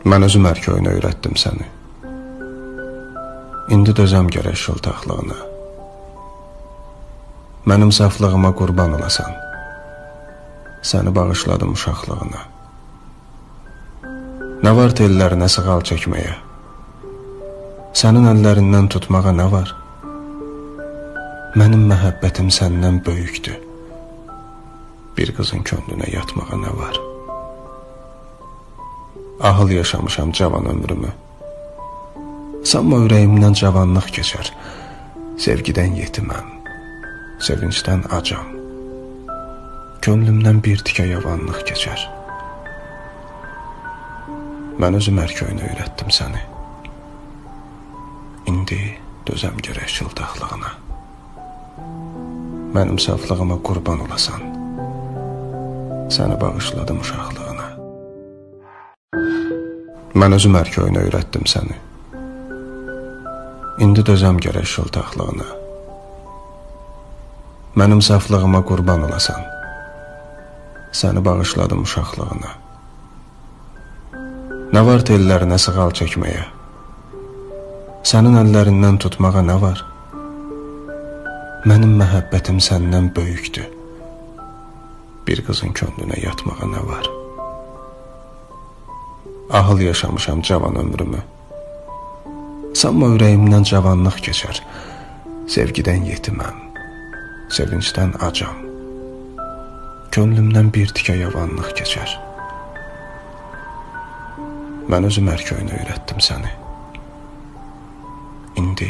Mən özüm ərköyünə öyrətdim səni. İndi dözəm gərək şıltaqlığına. Mənim saflığıma qurban olasan. Səni bağışladım uşaqlığına. Nə var tellərinə sığal çəkməyə? Sənin əllərindən tutmağa nə var? Mənim məhəbbətim səndən böyükdür. Bir qızın könlünə yatmağa nə var? Ahıl yaşamışam cavan ömrümü. Sanma ürəyimdən cavanlıq keçər. Sevgidən yetiməm, sevincdən acam. Könlümdən bir tikə yavanlıq keçər. Mən özüm ərköyünə öyrətdim səni. İndi dözəm gərək şıltaqlığına. Mənim saflığıma qurban olasan. Səni bağışladım uşaqlığına. Mən özüm ərköyünə öyrətdim səni. İndi dözəm gərək şıltaqlığına. Mənim saflığıma qurban olasan. Səni bağışladım uşaqlığına. Nə var tellərinə sığal çəkməyə? Sənin əllərindən tutmağa nə var? Mənim məhəbbətim səndən böyükdür. Bir qızın könlünə yatmağa nə var? Ahıl yaşamışam cavan ömrümü. Sanma ürəyimdən cavanlıq keçər. Sevgidən yetiməm, sevincdən acam. Könlümdən bir tikə yavanlıq keçər. Mən özüm ərköyünə öyrətdim səni. İndi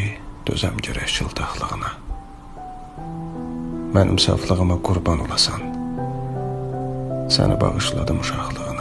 dözəm gərək şıltaqlığına. Mənim saflığıma qurban olasan. Səni bağışladım uşaqlığına.